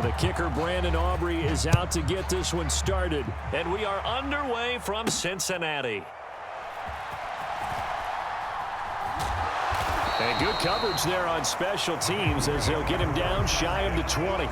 The kicker, Brandon Aubrey, is out to get this one started. And we are underway from Cincinnati. And good coverage there on special teams as they'll get him down shy of the 20.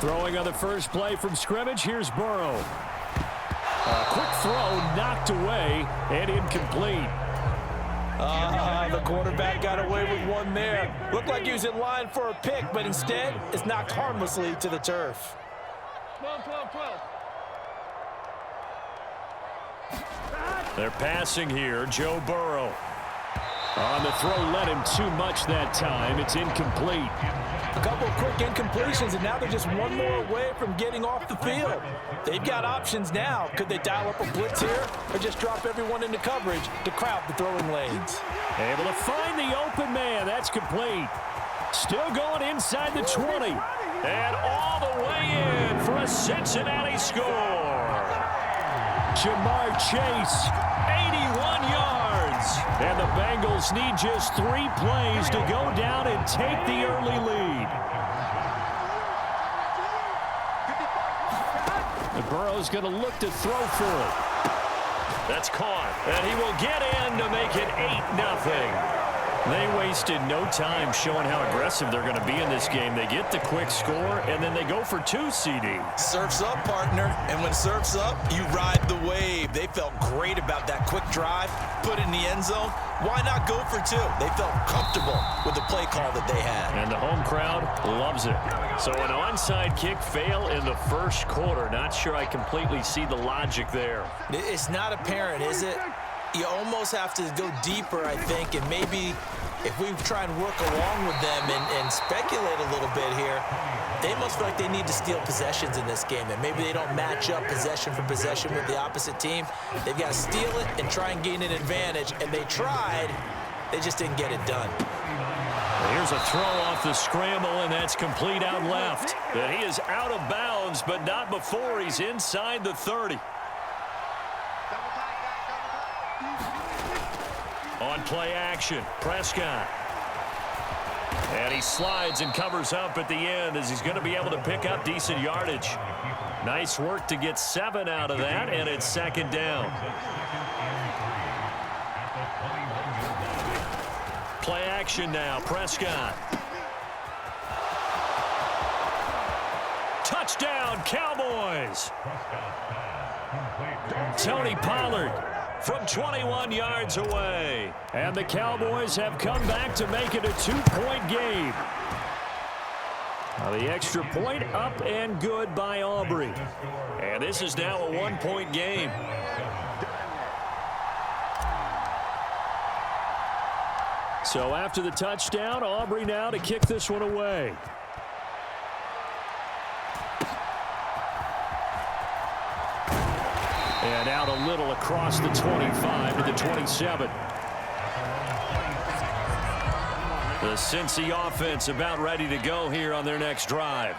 Throwing on the first play from scrimmage, here's Burrow. A quick throw knocked away and incomplete. The quarterback got away with one there. Looked like he was in line for a pick, but instead it's knocked harmlessly to the turf. 12. They're passing here, Joe Burrow. On the throw, led him too much that time. It's incomplete. A couple of quick incompletions, and now they're just one more away from getting off the field. They've got options now. Could they dial up a blitz here or just drop everyone into coverage to crowd the throwing lanes? Able to find the open man. That's complete. Still going inside the 20. And all the way in for a Cincinnati score. Jamar Chase, 81 yards. And the Bengals need just 3 plays to go down and take the early lead. The Burrow's going to look to throw for it. That's caught. And he will get in to make it 8-0. They wasted no time showing how aggressive they're going to be in this game. They get the quick score, and then they go for 2 CD. Surf's up, partner. And when surf's up, you ride the wave. They felt great about that quick drive, put it in the end zone. Why not go for 2? They felt comfortable with the play call that they had. And the home crowd loves it. So an onside kick fail in the first quarter. Not sure I completely see the logic there. It's not apparent, is it? You almost have to go deeper, I think, and maybe if we try and work along with them and speculate a little bit here, they must feel like they need to steal possessions in this game, and maybe they don't match up possession for possession with the opposite team. They've got to steal it and try and gain an advantage, and they tried. They just didn't get it done. Here's a throw off the scramble, and that's complete out left. But he is out of bounds, but not before he's inside the 30. On play action, Prescott. And he slides and covers up at the end as he's going to be able to pick up decent yardage. Nice work to get 7 out of that, and it's 2nd down. Play action now, Prescott. Touchdown, Cowboys! Tony Pollard from 21 yards away. And the Cowboys have come back to make it a 2-point game. Now the extra point up and good by Aubrey. And this is now a 1-point game. So after the touchdown, Aubrey now to kick this one away. And out a little across the 25 to the 27. The Cincy offense about ready to go here on their next drive.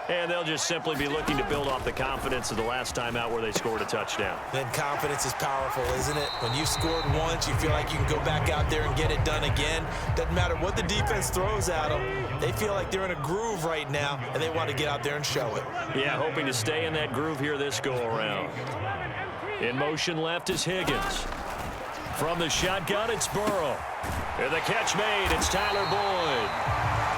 And they'll just simply be looking to build off the confidence of the last time out where they scored a touchdown. Then confidence is powerful, isn't it? When you scored once, you feel like you can go back out there and get it done again. Doesn't matter what the defense throws at them. They feel like they're in a groove right now, and they want to get out there and show it. Yeah, hoping to stay in that groove here this go-around. In motion left is Higgins. From the shotgun, it's Burrow. And the catch made, it's Tyler Boyd.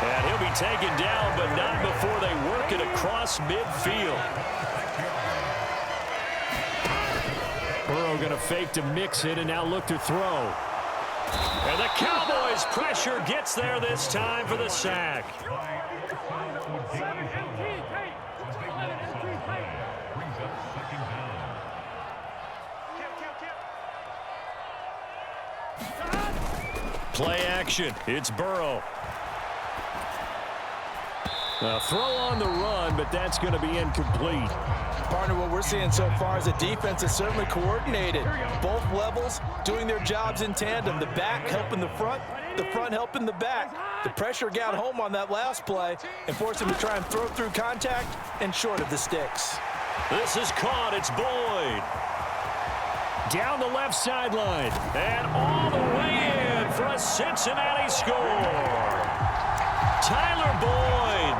And he'll be taken down, but not before they work it across midfield. Burrow going to fake to mix it and now look to throw. And the Cowboys' pressure gets there this time for the sack. Play action. It's Burrow. A throw on the run, but that's going to be incomplete. Partner, what we're seeing so far is the defense is certainly coordinated. Both levels doing their jobs in tandem. The back helping the front helping the back. The pressure got home on that last play and forced him to try and throw through contact and short of the sticks. This is caught. It's Boyd. Down the left sideline. And all the way in for a Cincinnati score. Tyler Boyd,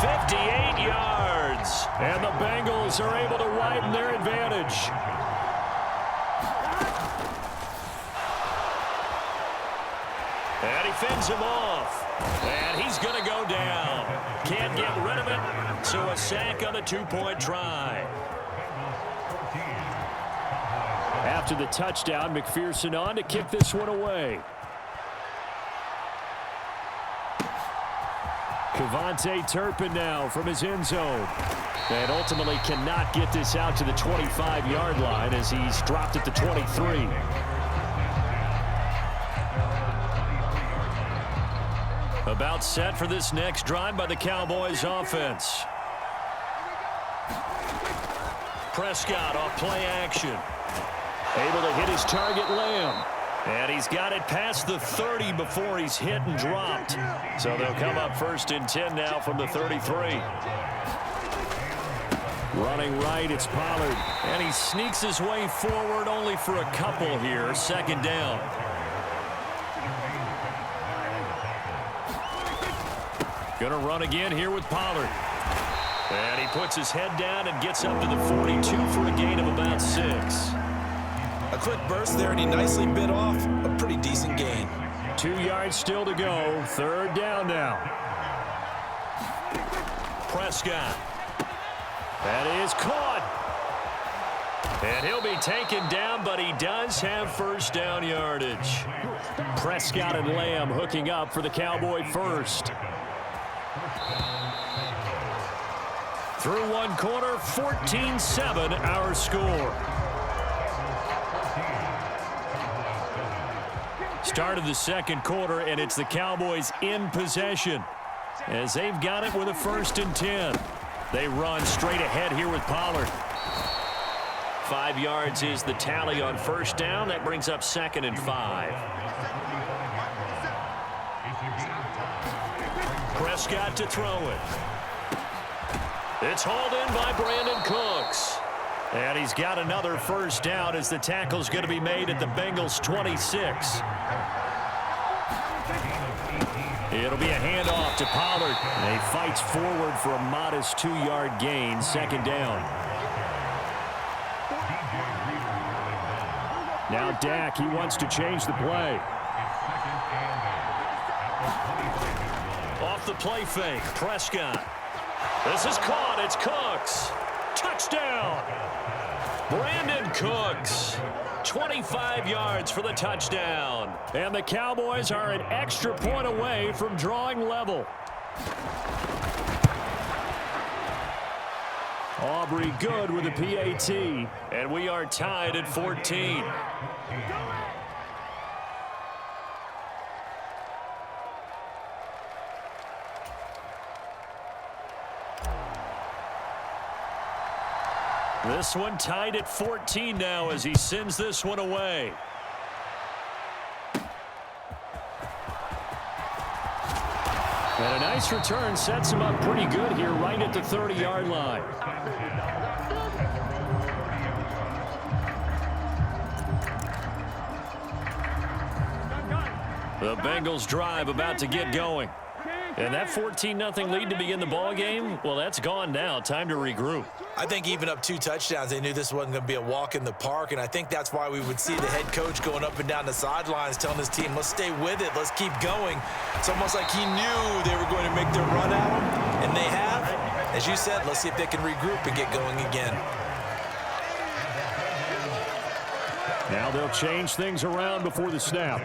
58 yards. And the Bengals are able to widen their advantage. And he fends him off. And he's going to go down. Can't get rid of it, so a sack on the two-point try. After the touchdown, McPherson on to kick this one away. Kevontae Turpin now from his end zone. And ultimately cannot get this out to the 25-yard line as he's dropped at the 23. About set for this next drive by the Cowboys offense. Prescott off play action. Able to hit his target, Lamb. And he's got it past the 30 before he's hit and dropped. So they'll come up 1st and 10 now from the 33. Running right, it's Pollard. And he sneaks his way forward only for a couple here. 2nd down. Going to run again here with Pollard. And he puts his head down and gets up to the 42 for a gain of about 6. A quick burst there, and he nicely bit off a pretty decent gain. 2 yards still to go. 3rd down now. Prescott. That is caught. And he'll be taken down, but he does have 1st down yardage. Prescott and Lamb hooking up for the Cowboy 1st. Through one quarter, 14-7 our score. Start of the 2nd quarter, and it's the Cowboys in possession as they've got it with a 1st and 10. They run straight ahead here with Pollard. 5 yards is the tally on 1st down. That brings up 2nd and 5. Prescott to throw it. It's hauled in by Brandon Cooks. And he's got another 1st down as the tackle's going to be made at the Bengals 26. It'll be a handoff to Pollard. And he fights forward for a modest 2-yard gain. 2nd down. Now Dak, he wants to change the play. Off the play fake, Prescott. This is caught. It's Cooks. Touchdown. Brandon Cooks. 25 yards for the touchdown. And the Cowboys are an extra point away from drawing level. Aubrey good with a PAT. And we are tied at 14. This one tied at 14 now as he sends this one away. And a nice return sets him up pretty good here right at the 30-yard line. The Bengals drive about to get going. And that 14-0 lead to begin the ball game, well, that's gone now. Time to regroup. I think even up 2 touchdowns, they knew this wasn't going to be a walk in the park, and I think that's why we would see the head coach going up and down the sidelines telling his team, let's stay with it, let's keep going. It's almost like he knew they were going to make their run at him, and they have. As you said, let's see if they can regroup and get going again. Now they'll change things around before the snap.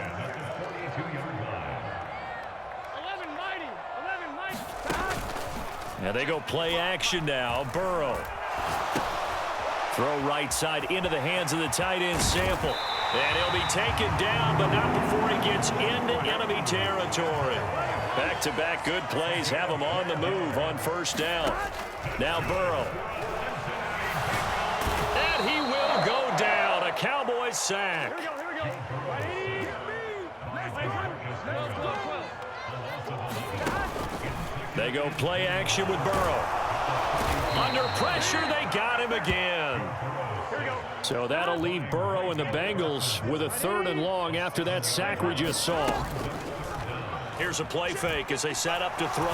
And they go play action now. Burrow. Throw right side into the hands of the tight end Sample. And he'll be taken down, but not before he gets into enemy territory. Back-to-back good plays have him on the move on 1st down. Now Burrow. Cowboys sack. Here we go. Ready? Let's go. They go play action with Burrow. Under pressure, they got him again. So that'll leave Burrow and the Bengals with a 3rd and long after that sack we just saw. Here's a play fake as they set up to throw.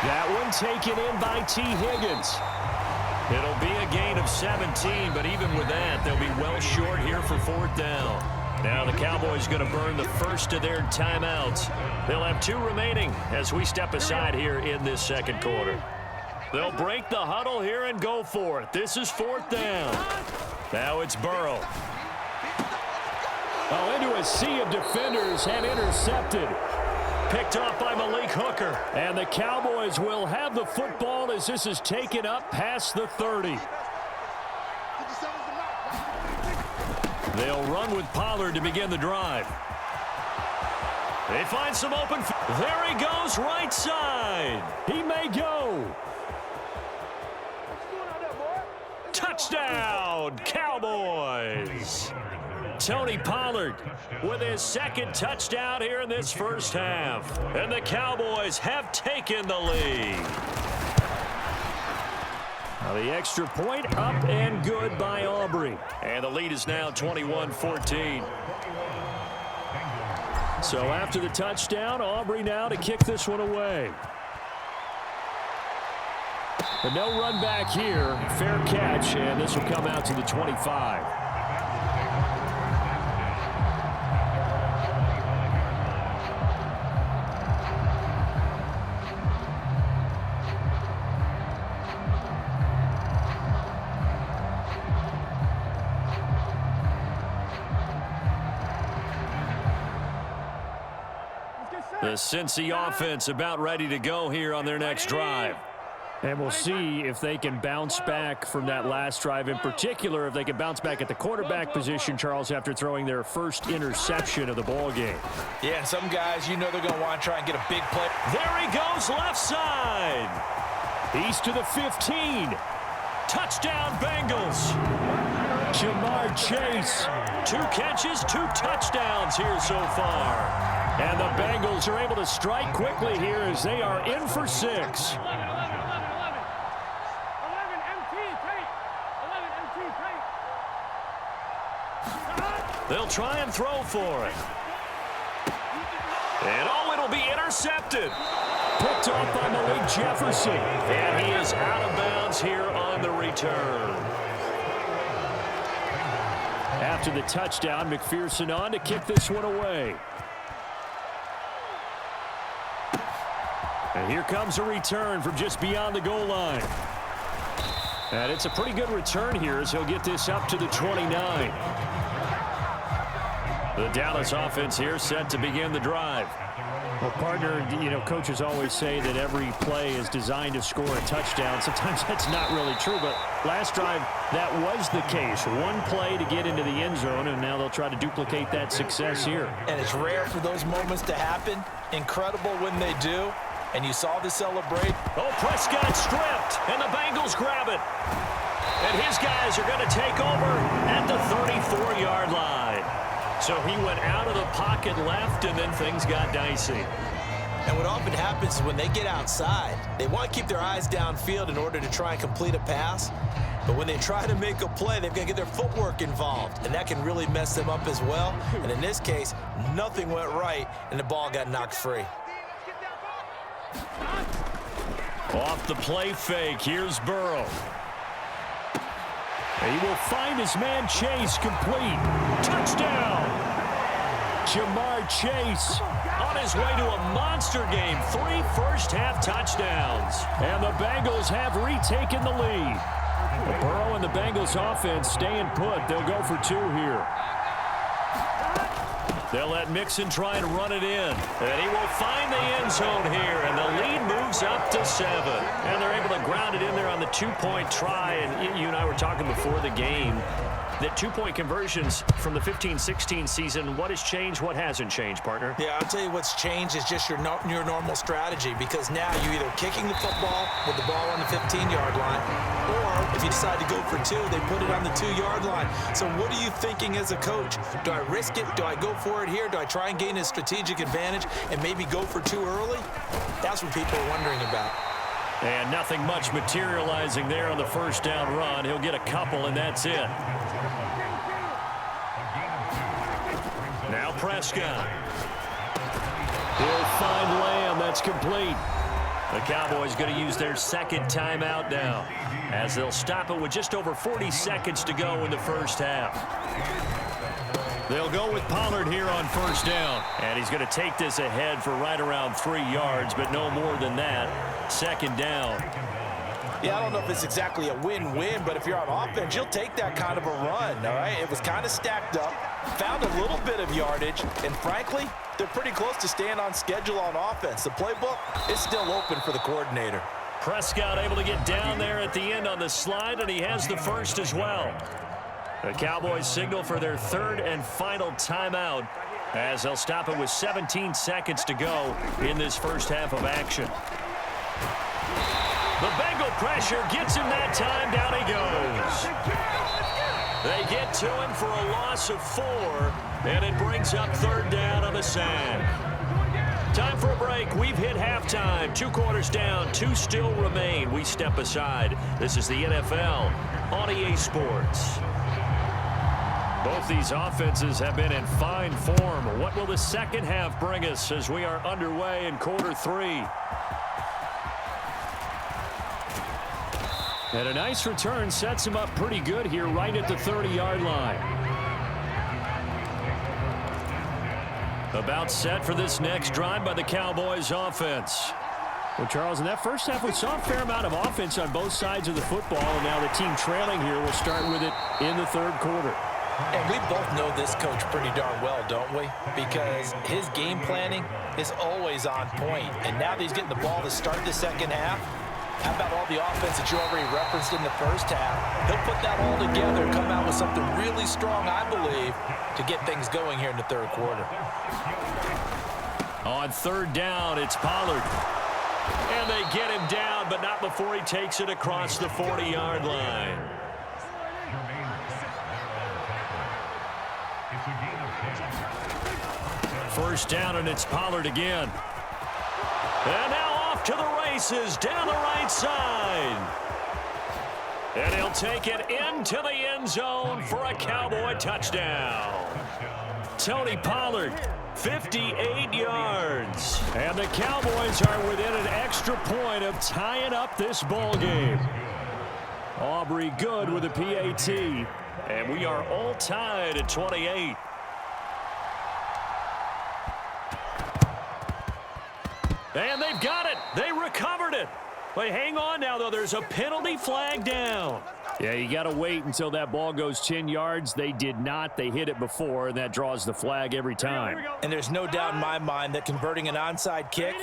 That one taken in by T. Higgins. It'll be a gain of 17, but even with that, they'll be well short here for 4th down. Now the Cowboys going to burn the first of their timeouts. They'll have 2 remaining as we step aside here in this 2nd quarter. They'll break the huddle here and go for it. This is 4th down. Now it's Burrow. Oh, into a sea of defenders and intercepted. Picked off by Malik Hooker. And the Cowboys will have the football as this is taken up past the 30. They'll run with Pollard to begin the drive. They find some open. There he goes, right side. He may go. Touchdown, Cowboys. Tony Pollard with his 2nd touchdown here in this first half. And the Cowboys have taken the lead. Now the extra point up and good by Aubrey. And the lead is now 21-14. So after the touchdown, Aubrey now to kick this one away. But no run back here. Fair catch, and this will come out to the 25. The Cincy offense about ready to go here on their next drive. And we'll see if they can bounce back from that last drive, in particular, if they can bounce back at the quarterback position, Charles, after throwing their first interception of the ball game. Yeah, some guys, you know they're going to want to try and get a big play. There he goes, left side. He's to the 15. Touchdown, Bengals. Jamar Chase. 2 catches, 2 touchdowns here so far. And the Bengals are able to strike quickly here as they are in for 6. They'll try and throw for it. And oh, it'll be intercepted. Picked off by Malik Jefferson. And he is out of bounds here on the return. After the touchdown, McPherson on to kick this one away. And here comes a return from just beyond the goal line. And it's a pretty good return here as he'll get this up to the 29. The Dallas offense here set to begin the drive. Well, partner, you know, coaches always say that every play is designed to score a touchdown. Sometimes that's not really true, but last drive, that was the case. One play to get into the end zone, and now they'll try to duplicate that success here. And it's rare for those moments to happen. Incredible when they do. And you saw the celebration. Oh, Prescott stripped, and the Bengals grab it. And his guys are going to take over at the 34-yard line. So he went out of the pocket left, and then things got dicey. And what often happens is when they get outside, they want to keep their eyes downfield in order to try and complete a pass. But when they try to make a play, they've got to get their footwork involved, and that can really mess them up as well. And in this case, nothing went right, and the ball got knocked free. Off the play fake, here's Burrow. He will find his man Chase complete. Touchdown! Jamar Chase on his way to a monster game. 3 first-half touchdowns. And the Bengals have retaken the lead. Burrow and the Bengals offense staying put. They'll go for 2 here. They'll let Mixon try and run it in. And he will find the end zone here. And the lead moves up to 7. And they're able to ground it in there on the 2-point try. And you and I were talking before the game. that two-point conversions from the 15-16 season, what has changed, what hasn't changed, partner? Yeah, I'll tell you what's changed is just your normal strategy, because now you're either kicking the football with the ball on the 15-yard line, or if you decide to go for two, they put it on the 2-yard line. So what are you thinking as a coach? Do I risk it? Do I go for it here? Do I try and gain a strategic advantage and maybe go for two early? That's what people are wondering about. And nothing much materializing there on the first down run. He'll get a couple, and that's it. Now Prescott. He'll find Lamb. That's complete. The Cowboys going to use their second timeout now, as they'll stop it with just over 40 seconds to go in the first half. They'll go with Pollard here on first down. And he's going to take this ahead for right around 3 yards, but no more than that. Second down. Yeah, I don't know if it's exactly a win-win, but if you're on offense, you'll take that kind of a run, all right? It was kind of stacked up, found a little bit of yardage, and frankly, they're pretty close to staying on schedule on offense. The playbook is still open for the coordinator. Prescott able to get down there at the end on the slide, and he has the first as well. The Cowboys signal for their third and final timeout, as they'll stop it with 17 seconds to go in this first half of action. The Bengal pressure gets him that time. Down he goes. They get to him for a loss of 4, and it brings up third down on the sack. Time for a break. We've hit halftime. 2 quarters down, 2 still remain. We step aside. This is the NFL on EA Sports. Both these offenses have been in fine form. What will the second half bring us as we are underway in quarter 3? And a nice return sets him up pretty good here right at the 30-yard line. About set for this next drive by the Cowboys offense. Well, Charles, in that first half, we saw a fair amount of offense on both sides of the football, and now the team trailing here will start with it in the third quarter. And we both know this coach pretty darn well, don't we? Because his game planning is always on point. And now that he's getting the ball to start the second half, how about all the offense that you already referenced in the first half? He'll put that all together and come out with something really strong, I believe, to get things going here in the third quarter. On third down, it's Pollard. And they get him down, but not before he takes it across the 40-yard line. First down, and it's Pollard again. And now off to the races down the right side. And he'll take it into the end zone for a Cowboy touchdown. Tony Pollard, 58 yards. And the Cowboys are within an extra point of tying up this ball game. Aubrey Good with a PAT. And we are all tied at 28. And they've got it. They recovered it. But hang on now, though. There's a penalty flag down. Yeah, you got to wait until that ball goes 10 yards. They did not. They hit it before, and that draws the flag every time. And there's no doubt in my mind that converting an onside kick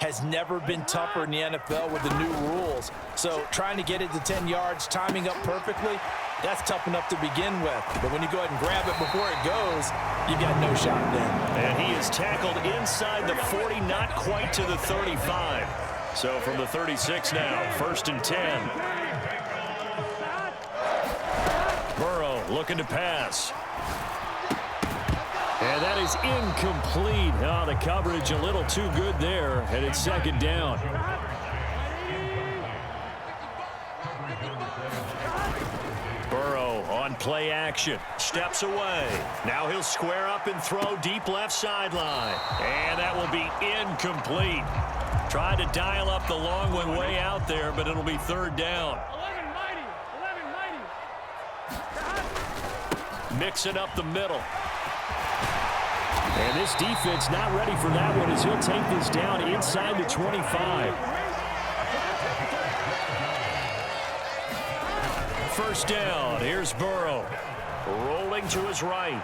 has never been tougher in the NFL with the new rules. So trying to get it to 10 yards, timing up perfectly, that's tough enough to begin with. But when you go ahead and grab it before it goes, you've got no shot then. And he is tackled inside the 40, not quite to the 35. So from the 36 now, first and 10. Burrow looking to pass. And that is incomplete. Oh, the coverage a little too good there, and it's second down. Burrow on play action. Steps away. Now he'll square up and throw deep left sideline. And that will be incomplete. Tried to dial up the long one way out there, but it'll be third down. Mixing up the middle. And this defense not ready for that one as he'll take this down inside the 25. First down. Here's Burrow. Rolling to his right.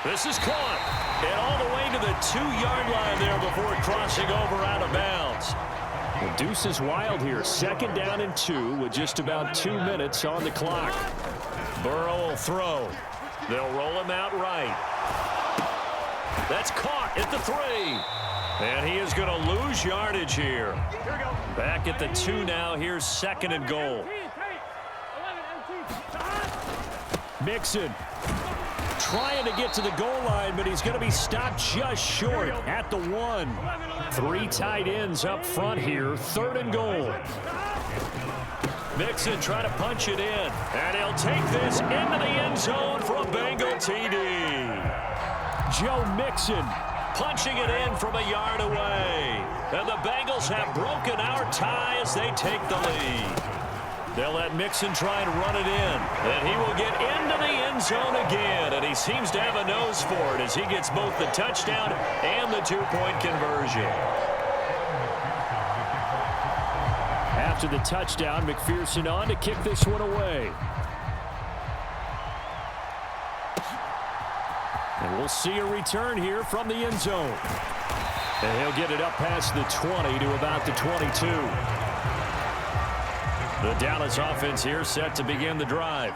This is caught. And all the way to the 2-yard line there before crossing over out of bounds. The deuce is wild here. Second down and 2 with just about 2 minutes on the clock. Burrow will throw. They'll roll him out right. That's caught at the 3. And he is going to lose yardage here. Back at the 2 now. Here's 2nd and goal. Mixon trying to get to the goal line, but he's going to be stopped just short at the 1. 3 tight ends up front here. 3rd and goal. Mixon trying to punch it in. And he'll take this into the end zone for a Bengal TD. Joe Mixon punching it in from a yard away. And the Bengals have broken our tie as they take the lead. They'll let Mixon try and run it in. And he will get into the end zone again. And he seems to have a nose for it as he gets both the touchdown and the 2-point conversion. After the touchdown, McPherson on to kick this one away. And we'll see a return here from the end zone. And he'll get it up past the 20 to about the 22. The Dallas offense here set to begin the drive.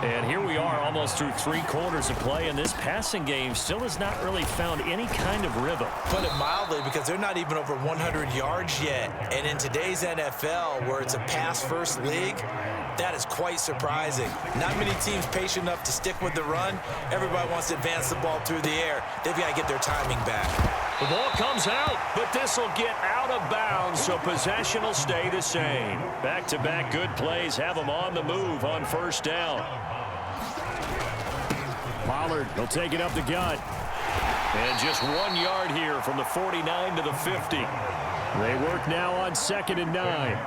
And here we are almost through 3 quarters of play, and this passing game still has not really found any kind of rhythm. Put it mildly, because they're not even over 100 yards yet. And in today's NFL, where it's a pass-first league, that is quite surprising. Not many teams patient enough to stick with the run. Everybody wants to advance the ball through the air. They've got to get their timing back. The ball comes out, but this will get out of bounds, so possession will stay the same. Back-to-back good plays have them on the move on 1st down. Pollard will take it up the gut. And just 1 yard here from the 49 to the 50. They work now on 2nd and 9.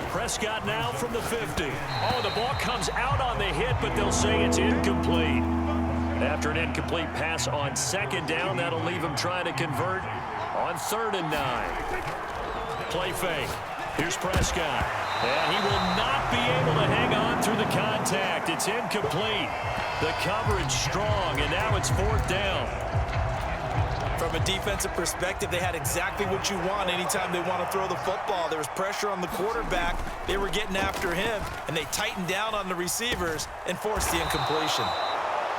Prescott now from the 50. Oh, the ball comes out on the hit, but they'll say it's incomplete. After an incomplete pass on 2nd down, that'll leave him trying to convert on 3rd and 9. Play fake. Here's Prescott. And he will not be able to hang on through the contact. It's incomplete. The coverage strong, and now it's 4th down. From a defensive perspective, they had exactly what you want anytime they want to throw the football. There was pressure on the quarterback. They were getting after him, and they tightened down on the receivers and forced the incompletion.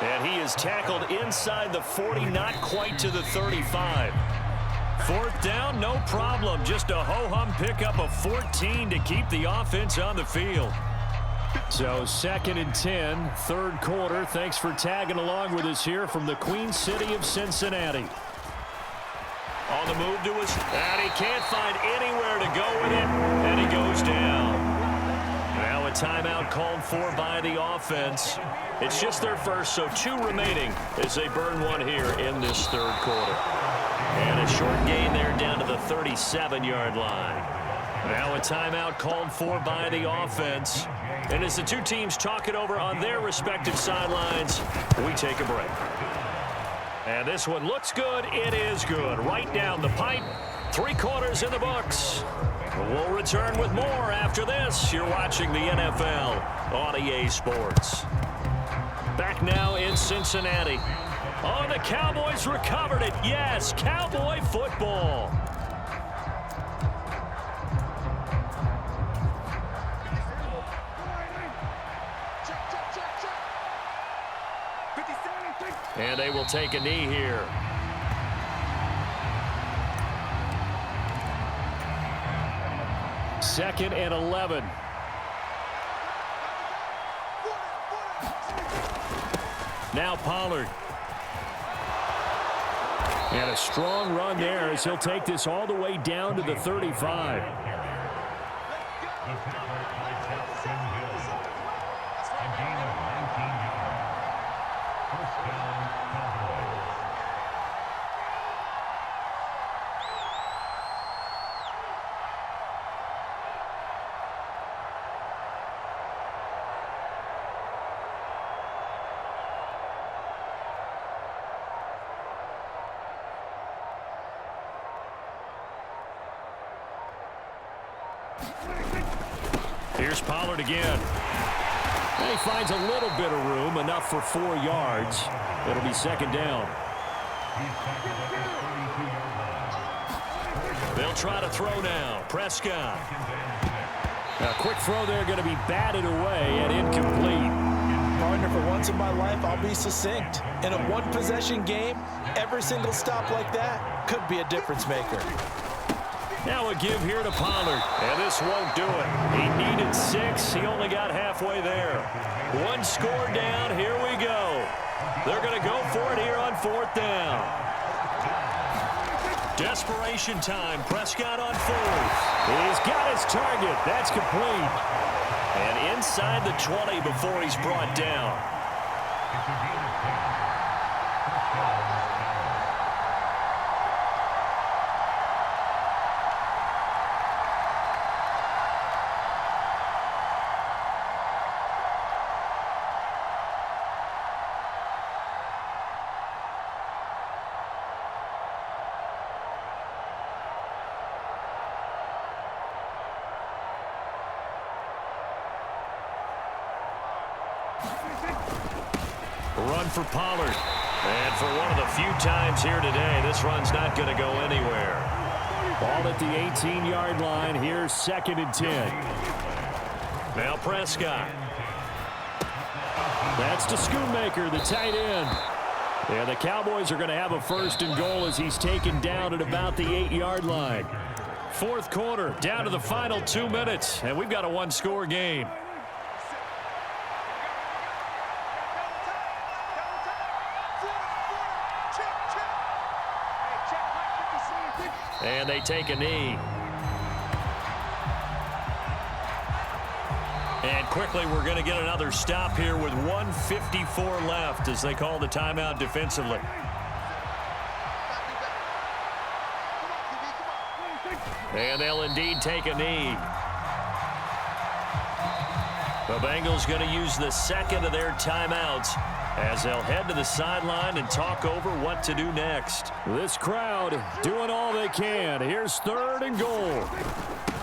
And he is tackled inside the 40, not quite to the 35. 4th down, no problem. Just a ho-hum pickup of 14 to keep the offense on the field. So 2nd and 10, 3rd quarter. Thanks for tagging along with us here from the Queen City of Cincinnati. On the move to us, and he can't find anywhere to go with it, and he goes down. Now a timeout called for by the offense. It's just their first, so 2 remaining as they burn one here in this 3rd quarter. And a short gain there down to the 37-yard line. Now a timeout called for by the offense. And as the 2 teams talk it over on their respective sidelines, we take a break. And this one looks good. It is good. Right down the pipe. 3 quarters in the books. We'll return with more after this. You're watching the NFL on EA Sports. Back now in Cincinnati. Oh, the Cowboys recovered it. Yes, Cowboy football. And they will take a knee here. Second and 11. Now Pollard. And a strong run there as he'll take this all the way down to the 35. Here's Pollard again. And he finds a little bit of room, enough for 4 yards. It'll be 2nd down. They'll try to throw now. Prescott. A quick throw there going to be batted away and incomplete. Partner, for once in my life, I'll be succinct. In a one-possession game, every single stop like that could be a difference maker. Now a give here to Pollard, and this won't do it. He needed 6. He only got halfway there. One score down. Here we go. They're going to go for it here on 4th down. Desperation time. Prescott on 4th. He's got his target. That's complete. And inside the 20 before he's brought down. Run for Pollard. And for one of the few times here today, this run's not going to go anywhere. Ball at the 18-yard line. Here's 2nd and 10. Now Prescott. That's to Schoonmaker, the tight end. And the Cowboys are going to have a 1st and goal as he's taken down at about the 8-yard line. 4th quarter, down to the final 2 minutes, and we've got a one-score game. And they take a knee. And quickly, we're going to get another stop here with 1:54 left as they call the timeout defensively. And they'll indeed take a knee. The Bengals going to use the 2nd of their timeouts as they'll head to the sideline and talk over what to do next. This crowd doing all they can. Here's 3rd and goal.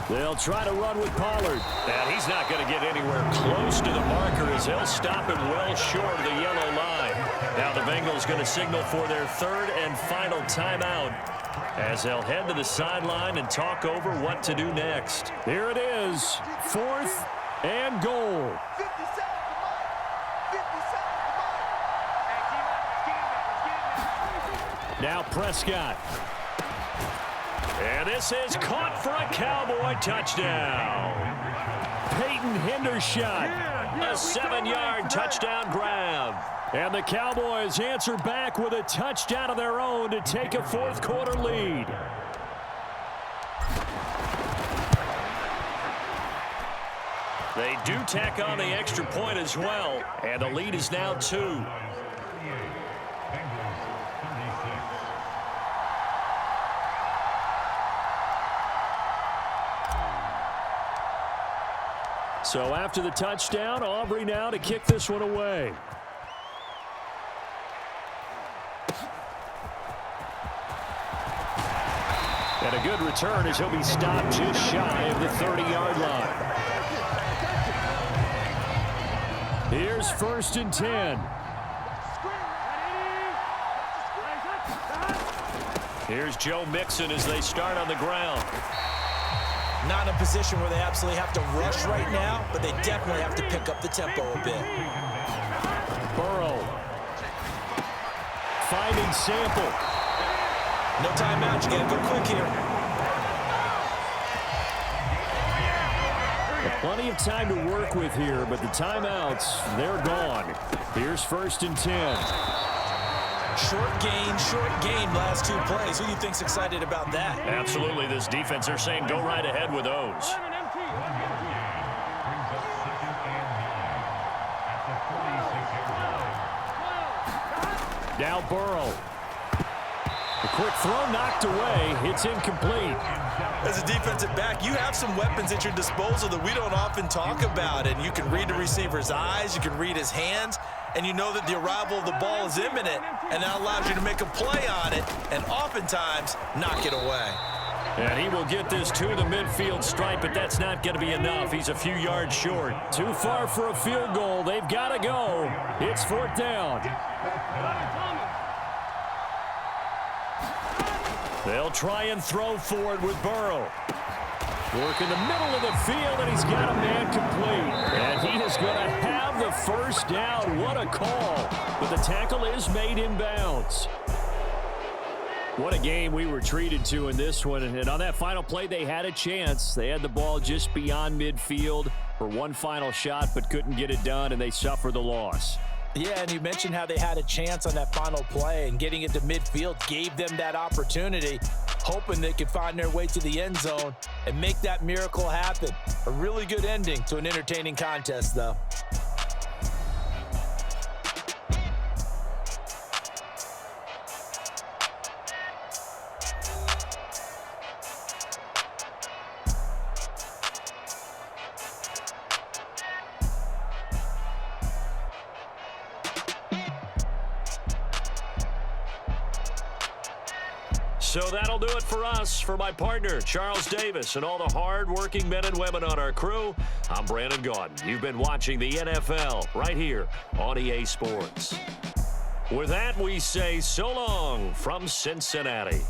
They'll try to run with Pollard. And he's not going to get anywhere close to the marker as they'll stop him well short of the yellow line. Now the Bengals going to signal for their 3rd and final timeout as they'll head to the sideline and talk over what to do next. Here it is, 4th and goal. Now Prescott. And this is caught for a Cowboy touchdown. Peyton Hendershot, a 7-yard touchdown grab. And the Cowboys answer back with a touchdown of their own to take a 4th quarter lead. They do tack on the extra point as well, and the lead is now 2. So after the touchdown, Aubrey now to kick this one away. And a good return as he'll be stopped just shy of the 30-yard line. Here's 1st and 10. Here's Joe Mixon as they start on the ground. Not in a position where they absolutely have to rush right now, but they definitely have to pick up the tempo a bit. Burrow. Finding Sample. No timeout. You got to go quick here. Plenty of time to work with here, but the timeouts, they're gone. Here's 1st and 10. Short gain, last 2 plays. Who do you think's excited about that? Absolutely. This defense, they're saying go right ahead with those. Now Burrow. A quick throw knocked away. It's incomplete. As a defensive back, you have some weapons at your disposal that we don't often talk about. And you can read the receiver's eyes. You can read his hands. And you know that the arrival of the ball is imminent. And that allows you to make a play on it. And oftentimes, knock it away. And he will get this to the midfield stripe, but that's not going to be enough. He's a few yards short. Too far for a field goal. They've got to go. It's 4th down. They'll try and throw for it with Burrow. Working the middle of the field, and he's got a man complete. And he is going to have the first down. What a call. But the tackle is made inbounds. What a game we were treated to in this one. And on that final play, they had a chance. They had the ball just beyond midfield for one final shot, but couldn't get it done, and they suffered the loss. Yeah, and you mentioned how they had a chance on that final play, and getting it to midfield gave them that opportunity, hoping they could find their way to the end zone and make that miracle happen. A really good ending to an entertaining contest, though. So that'll do it for us. For my partner, Charles Davis, and all the hard-working men and women on our crew, I'm Brandon Gaudin. You've been watching the NFL right here on EA Sports. With that, we say so long from Cincinnati.